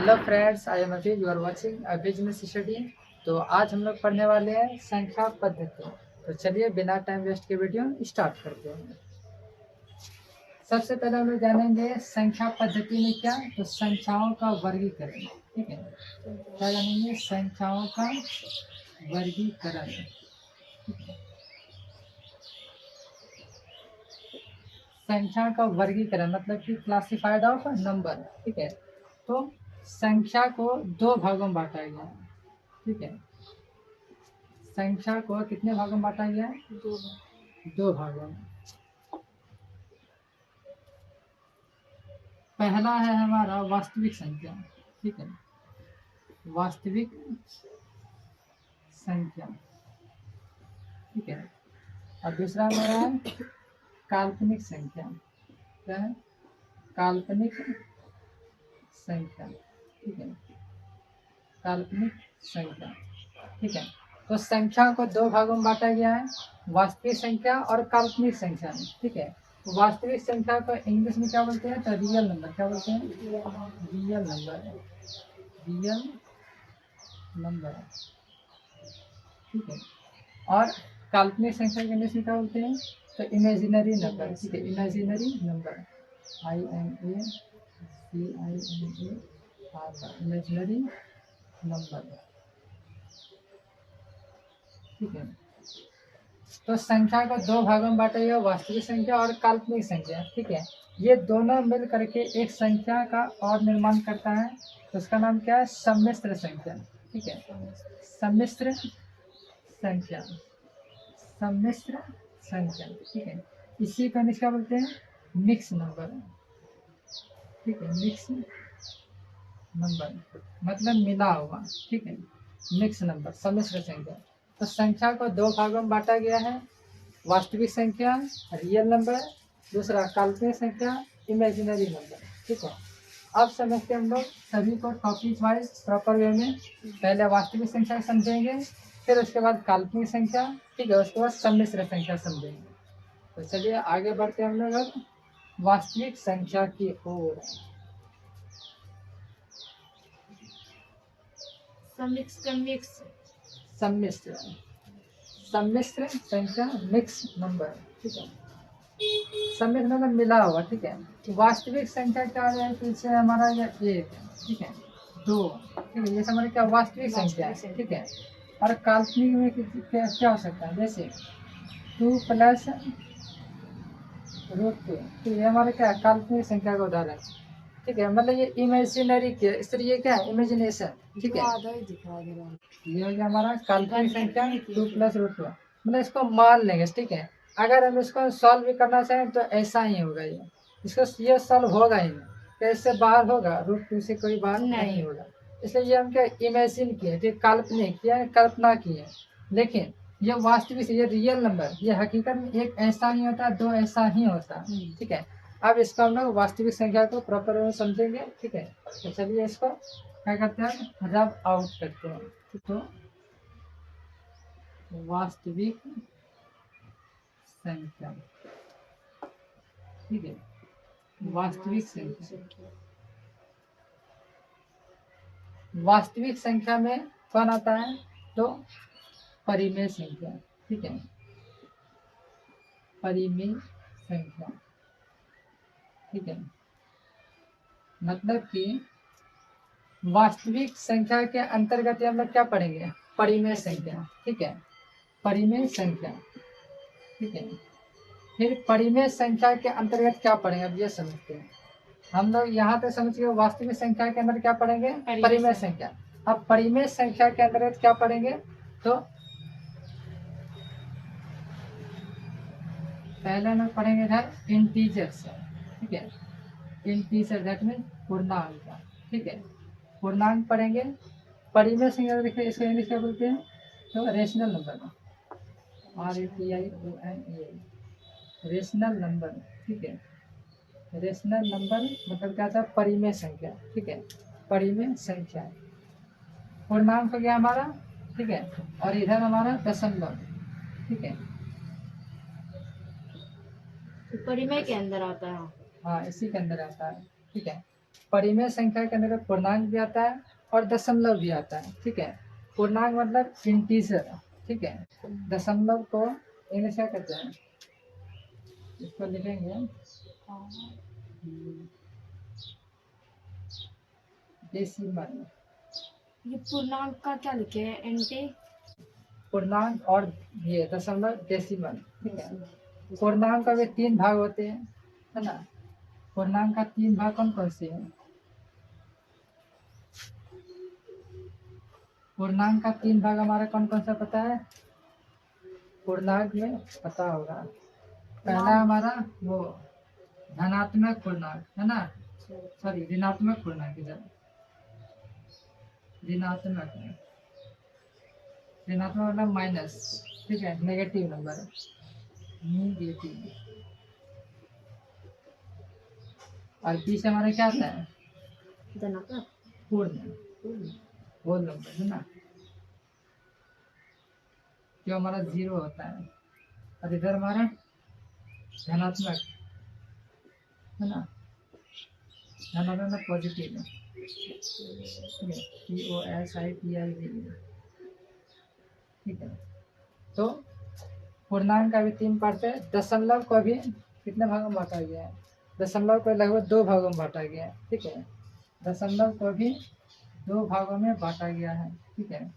Hello friends, I am Aziz, you are watching a business study. तो आज हम लोग पढ़ने वाले हैं संख्या पद्धति। तो चलिए बिना टाइम वेस्ट के वीडियो स्टार्ट करते हैं। सबसे पहले हम लोग जानेंगे संख्या पद्धति में क्या, तो संख्याओं का वर्गीकरण। ठीक है, क्या जानेंगे? संख्याओं का वर्गीकरण। संख्या का वर्गीकरण मतलब कि क्लासिफाइड ऑफ नंबर। ठीक है, तो संख्या को दो भागों में बांटा गया है। ठीक है, संख्या को कितने भागों में बांटा गया है? दो भागों में। पहला है हमारा वास्तविक संख्या। ठीक है, वास्तविक संख्या। ठीक है, और दूसरा हमारा है काल्पनिक संख्या। क्या है? काल्पनिक संख्या। ठीक है, काल्पनिक संख्या। ठीक है, तो संख्या को दो भागों में बांटा गया है, वास्तविक संख्या और काल्पनिक संख्या में। ठीक है, वास्तविक संख्या को इंग्लिश में क्या बोलते हैं? तो रियल नंबर। क्या बोलते हैं? Real number. Real number. ठीक है, और काल्पनिक संख्या के इंग्लिश में क्या बोलते हैं? तो इमेजिनरी नंबर। ठीक है, imaginary number. IMACINAR, imaginary number. ठीक है, तो संख्या को दो भागों में बांटा गया, वास्तविक संख्या और काल्पनिक संख्या। ठीक है, ये दोनों मिल करके एक संख्या का और निर्माण करता है, तो उसका नाम क्या है? सम्मिश्र संख्या। ठीक है, सम्मिश्र संख्या। सम्मिश्र संख्या। ठीक है, इसी को क्या बोलते हैं? Mix number. ठीक है, मिक्स नंबर मतलब मिला हुआ। ठीक है, मिक्स नंबर, सम्मिश्र संख्या। तो संख्या को दो भागों में बांटा गया है, वास्तविक संख्या रियल नंबर, दूसरा काल्पनिक संख्या इमेजिनरी नंबर। ठीक है, अब समझते हैं हम लोग सभी को टॉपिक वाइज प्रॉपर वे में। पहले वास्तविक संख्या समझेंगे, फिर उसके बाद काल्पनिक संख्या। ठीक है, उसके बाद सम्मिश्र संख्या समझेंगे। तो चलिए आगे बढ़ते हैं हम लोग अब वास्तविक संख्या की ओर। सम्मिश्र सम्मिश्र संख्या, मिक्स नंबर। ठीक है, सम्मिश्र मतलब मिला हुआ। ठीक है, वास्तविक संख्या क्या है? पीछे हमारा ये एक। ठीक है, दो। ठीक है, ये हमारी क्या वास्तविक संख्या है। ठीक है, और काल्पनिक में क्या हो सकता है? जैसे 2 + √2। तो ये हमारे क्या है? काल्पनिक संख्या का उदाहरण। ठीक है, मतलब ये इमेजिनरी के, इसलिए ये क्या है? इमेजिनेशन। ठीक है, ये हो गया हमारा काल्पनिक संख्या 2 + √2। मतलब इसको मान लेंगे। ठीक है, अगर हम इसको सॉल्व भी करना चाहें तो ऐसा ही होगा। ये सॉल्व होगा ही नहीं, तो इससे बाहर होगा, √2 से कोई बाहर नहीं होगा। इसलिए ये हम क्या इमेजिन किए, ठीक, काल्पनिक किया, कल्पना की है। लेकिन ये वास्तविक, ये रियल नंबर, ये हकीकत में एक ऐसा नहीं होता, दो ऐसा ही होता। ठीक है, अब इसको हम लोग वास्तविक संख्या को प्रॉपर में समझेंगे। ठीक है, तो चलिए इसको क्या करते हैं? रब आउट करते हैं। तो वास्तविक संख्या। ठीक है, वास्तविक संख्या। वास्तविक संख्या में कौन आता है? तो परिमेय संख्या। ठीक है, परिमेय संख्या। ठीक है, मतलब कि वास्तविक संख्या के अंतर्गत हम लोग क्या पढ़ेंगे? परिमेय संख्या। ठीक है, परिमेय संख्या। ठीक है, फिर परिमेय संख्या के अंतर्गत क्या पढ़ेंगे? अब ये समझते हैं हम लोग। यहाँ तक समझ गए वास्तविक संख्या के अंदर क्या पढ़ेंगे? परिमेय संख्या। अब परिमेय संख्या के अंतर्गत क्या पढ़ेंगे? तो पहले हम लोग पढ़ेंगे इधर इंटीजर्स। ठीक है, इंटीजर दैट मीन पूर्णांक। ठीक है, पूर्णांक पढ़ेंगे। परिमेय संख्या देखिए, इसको इंग्लिश क्या बोलते हैं? तो rational number. RATIONAL, rational number. ठीक है, रेशनल नंबर मतलब क्या था? परिमेय संख्या। ठीक है, परिमेय संख्या। पूर्णांक हो गया हमारा। ठीक है, और इधर हमारा दशमलव। ठीक है, परिमेय के अंदर आता है। हाँ, इसी के अंदर आता है। ठीक है, परिमेय संख्या के अंदर पूर्णांक भी आता है और दशमलव भी आता है, ठीक है। पूर्णांक मतलब इंटीजर, ठीक है। दशमलव को इंग्लिश क्या कहते हैं, इसको लिखेंगे डेसिमल। ये पूर्णांक का क्या लिखे हैं, एंटी पूर्णांक और ये दशमलव डेसिमल, ठीक है। पूर्णांक का भी 3 भाग होते हैं, है ना। पूर्णांक का 3 भाग कौन कौन से हैं? पूर्णांक का 3 भाग हमारा कौन कौन सा पता है? पूर्णांक में पता होगा। पहला हमारा वो धनात्मक पूर्णांक, है ना। सॉरी, ऋणात्मक पूर्णांक, इधर ऋणात्मक मतलब माइनस, ठीक है, नेगेटिव नंबर, नेगेटिव। और बीच हमारा क्या आता है? धनात्मक पूर्ण होल नंबर, है ना, जो हमारा 0 होता है। और इधर हमारा धनात्मक, है ना, धनात्मक में पॉजिटिव, POSITIV, ठीक है। तो पूर्णांक का भी 3 पार्ट है। दशमलव को भी कितने भागों में बांटा गया है? दशमलव को लगभग 2 भागों में बांटा गया है, ठीक है। दशमलव को भी 2 भागों में बांटा गया है, ठीक है।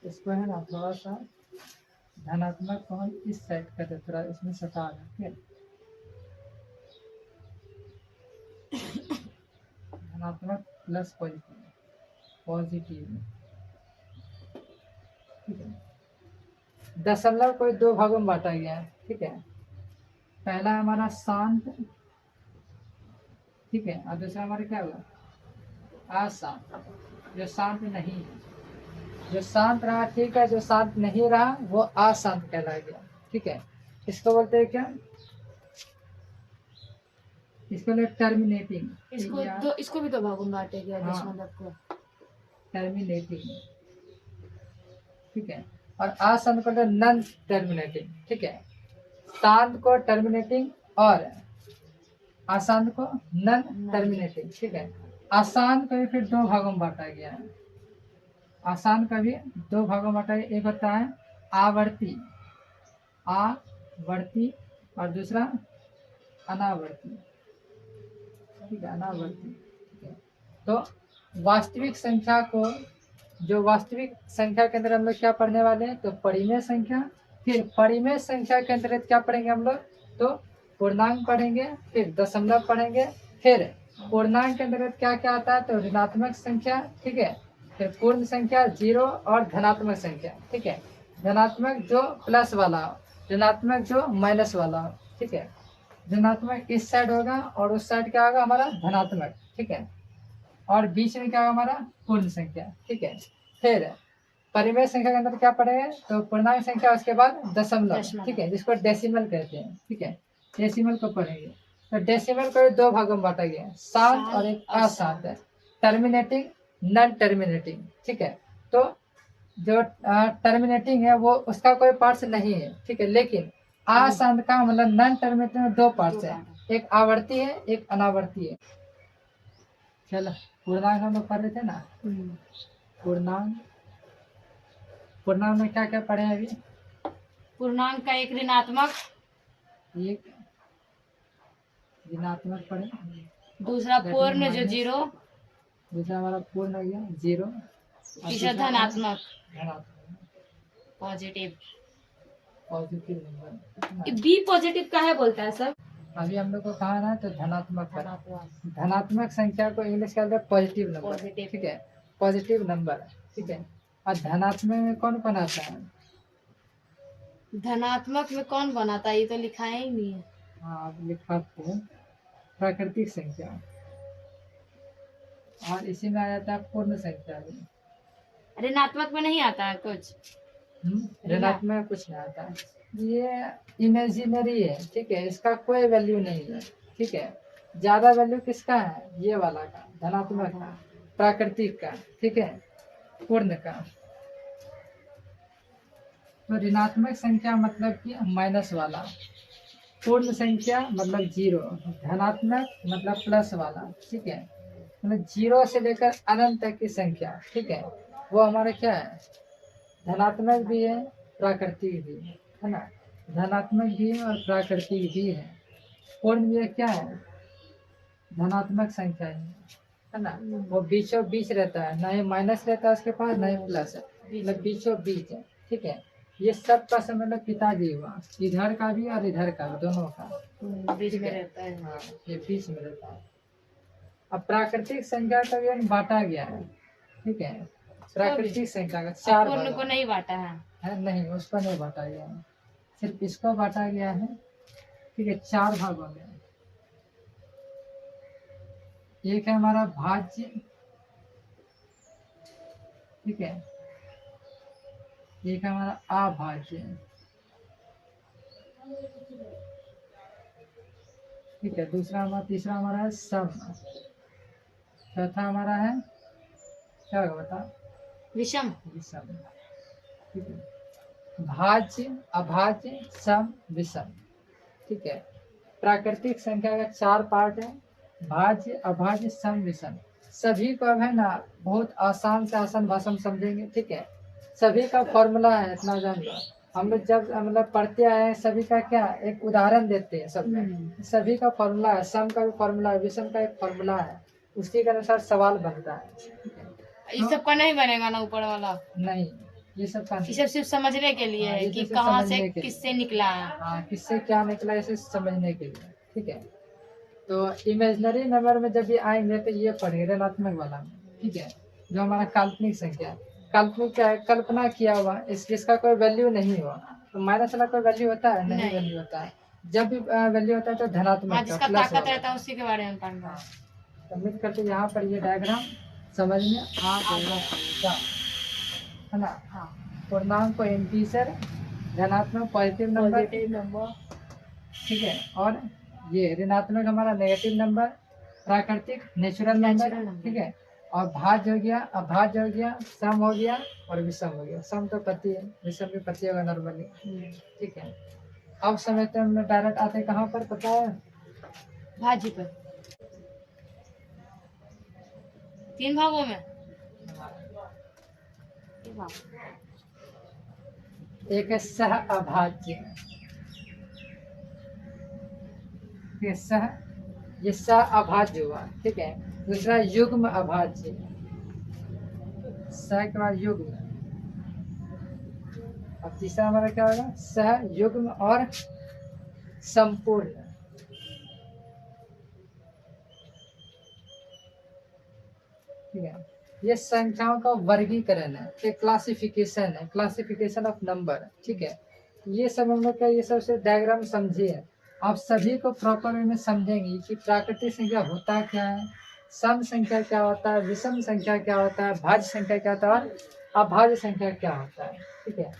इसको है ना थोड़ा सा धनात्मक को हम इस साइड कर दे, थोड़ा इसमें सटा दें, ठीक है। धनात्मक प्लस पॉजिटिव, ठीक है। दशमलव को 2 भागों में बांटा गया है, ठीक है। पहला हमारा शांत, ठीक है, और दूसरा हमारा क्या हुआ? अशांत, जो शांत नहीं है। जो शांत रहा, ठीक है, जो शांत नहीं रहा वो अशांत कहला गया, ठीक है। इसको बोलते हैं क्या? इसको बोलते टर्मिनेटिंग। इसको भी 2 भागों में बांटे गया, हाँ, दशमलव को टर्मिनेटिंग, ठीक है। और अशांत को नॉन टर्मिनेटिंग, ठीक है। शांत को टर्मिनेटिंग और अशांत को नॉन टर्मिनेटिंग, ठीक है। अशांत को भी फिर 2 भागों में बांटा गया है। आसान का भी 2 भागों में बांटा गया। एक होता है आवर्ती, और दूसरा अनावर्ती, ठीक है, अनावर्ती, ठीक है। तो वास्तविक संख्या को, जो वास्तविक संख्या के अंदर हम लोग क्या पढ़ने वाले हैं? तो परिमेय संख्या। फिर परिमेय संख्या के अंतर्गत क्या पढ़ेंगे हम लोग? तो पूर्णांक पढ़ेंगे, फिर दशमलव पढ़ेंगे, फिर पूर्णांक के अंतर्गत क्या क्या आता है? तो ऋणात्मक संख्या, ठीक है, फिर पूर्ण संख्या, 0 और धनात्मक संख्या, ठीक है। धनात्मक जो प्लस वाला हो, ऋणात्मक जो माइनस वाला हो, ठीक है। धनात्मक इस साइड होगा और उस साइड क्या होगा? हमारा धनात्मक, ठीक है। और बीच में क्या होगा? हमारा पूर्ण संख्या, ठीक है। फिर परिमेय संख्या के अंदर क्या पढ़ेंगे? तो पूर्णांक संख्या, उसके बाद दशमलव, ठीक है, जिसको डेसिमल कहते हैं, ठीक है। डेसिमल को पढ़ेंगे। तो डेसिमल को 2 भागों में बांटा गया है, शांत और एक अशांत है, टर्मिनेटिंग, नॉन टर्मिनेटिंग, ठीक है। तो जो टर्मिनेटिंग है वो उसका कोई पार्ट्स नहीं है, ठीक है। लेकिन अशांत का मतलब नॉन टर्मिनेटिंग में 2 पार्ट्स है, एक आवर्ती है, एक अनावर्ती है। चलो, पूर्णांक हम लोग पढ़ रहे थे ना। पूर्णांक में क्या क्या पढ़े हैं अभी? पूर्णांक का एक ऋणात्मक, एक ऋणात्मक पढ़े, दूसरा पूर्ण जो 0, दूसरा हमारा पूर्ण हो गया 0, तीसरा धनात्मक धनात्मक पॉजिटिव। नंबर। बी पॉजिटिव का है बोलता है सब। अभी हम लोग को कहा ना, तो धनात्मक धनात्मक संख्या को इंग्लिश कहते हैं पॉजिटिव नंबर, ठीक है, पॉजिटिव नंबर, ठीक है। और धनात्मक में कौन कौन आता है? धनात्मक में कौन बनाता है? ये तो लिखा ही नहीं है। हाँ, आप लिखाते हैं प्राकृतिक संख्या, और इसी में आ जाता है पूर्ण संख्या भी। ऋणात्मक में नहीं आता है कुछ? ऋणात्मक में कुछ नहीं आता है, ये इमेजिनरी है, ठीक है, इसका कोई वैल्यू नहीं है, ठीक है। ज्यादा वैल्यू किसका है? ये वाला का, धनात्मक का, प्राकृतिक का, ठीक है, पूर्ण का। तो ऋणात्मक संख्या मतलब कि माइनस वाला, पूर्ण संख्या मतलब 0, धनात्मक मतलब प्लस वाला, ठीक है। मतलब 0 से लेकर अनंत तक की संख्या, ठीक है, वो हमारा क्या है, धनात्मक भी है प्राकृतिक भी है ना, धनात्मक भी है और प्राकृतिक भी है। पूर्ण भी क्या है, धनात्मक संख्या है ना, वो बीचों बीच रहता है, ना ही माइनस रहता है उसके पास, ना ही प्लस है, मतलब बीचों बीच है, ठीक है। ये सब का समय मतलब पिताजी हुआ, इधर का भी और इधर का भी, दोनों का बीच ठीक में है। रहता है। हाँ, ये बीच में रहता है। अब प्राकृतिक संख्या का भी बांटा गया है, ठीक है, प्राकृतिक संख्या का 4 पूर्ण भाग को नहीं बांटा है। नहीं, उसको नहीं बांटा गया है, सिर्फ इसको बांटा गया है, ठीक है, 4 भागों में। एक है हमारा भाज्य, ठीक है, एक है हमारा अभाज्य, ठीक है, तीसरा हमारा है सम, चौथा हमारा है क्या होगा बता, विषम। विषम, ठीक है, भाज्य अभाज्य सम विषम, ठीक है। प्राकृतिक संख्या का 4 पार्ट है, भाज्य अभाज्य सम विषम। सभी को अब है ना बहुत आसान से आसान भाषा में समझेंगे, ठीक है। सभी का फॉर्मूला है, इतना जान लो, हम लोग जब मतलब पढ़ते आए हैं, सभी का क्या एक उदाहरण देते हैं सब में, सभी का फॉर्मूला है, सम का भी फॉर्मूला है, विषम का एक फॉर्मूला है, उसी के अनुसार सवाल बनता है। इस सब का नहीं बनेगा ना ऊपर वाला? नहीं, ये सब का ये सब सिर्फ समझने के लिए हाँ, है ये कि सिर्फ कहाँ समझने से के लिए। किससे निकला है। हाँ, किससे क्या निकला इसे समझने के लिए, ठीक है। तो इमेजनरी नंबर में जब भी आएंगे तो ये पढ़ेंगे ऋणात्मक वाला में, ठीक है, जो हमारा काल्पनिक संख्या, काल्पनिक क्या है, कल्पना किया हुआ, इसका कोई वैल्यू नहीं हुआ, तो माइनस वाला कोई वैल्यू होता है नहीं, वैल्यू होता है, जब भी वैल्यू होता है तो धनात्मक हाँ, का, जिसका प्लस ताकत रहता है उसी के बारे में पढ़ना। तो उम्मीद करते हैं यहाँ पर ये डायग्राम समझ में आ गया है ना। हाँ, पूर्णांक को इंटीजर, धनात्मक पॉजिटिव नंबर, ठीक है, और ये ऋणात्मक हमारा नेगेटिव नंबर, प्राकृतिक नेचुरल नंबर, ठीक है, और भाज्य हो गया, अभाज्य हो गया, सम हो गया और विषम हो गया। सम तो पति है, विषम भी पति होगा नॉर्मली, ठीक है। अब समझते हैं हम लोग डायरेक्ट आते कहाँ पर पता है, भाजी पर 3 भागों में। एक है सह अभाज्य, ठीक है, सह, ये सह अभाज्य हुआ, ठीक है। दूसरा युग्म अभाज्य, सह के बाद युग्म, अब तीसरा हमारा क्या होगा, सह युग्म और संपूर्ण, ठीक है। ये संख्याओं का वर्गीकरण है, ये क्लासिफिकेशन है, क्लासिफिकेशन ऑफ नंबर, ठीक है। ये सब हम लोग का ये सब से डायग्राम समझिए, आप सभी को प्रॉपर वे में समझेंगे कि प्राकृतिक संख्या होता क्या है, सम संख्या क्या होता है, विषम संख्या क्या होता है, भाज्य संख्या क्या होता है और अभाज्य संख्या क्या होता है, ठीक है।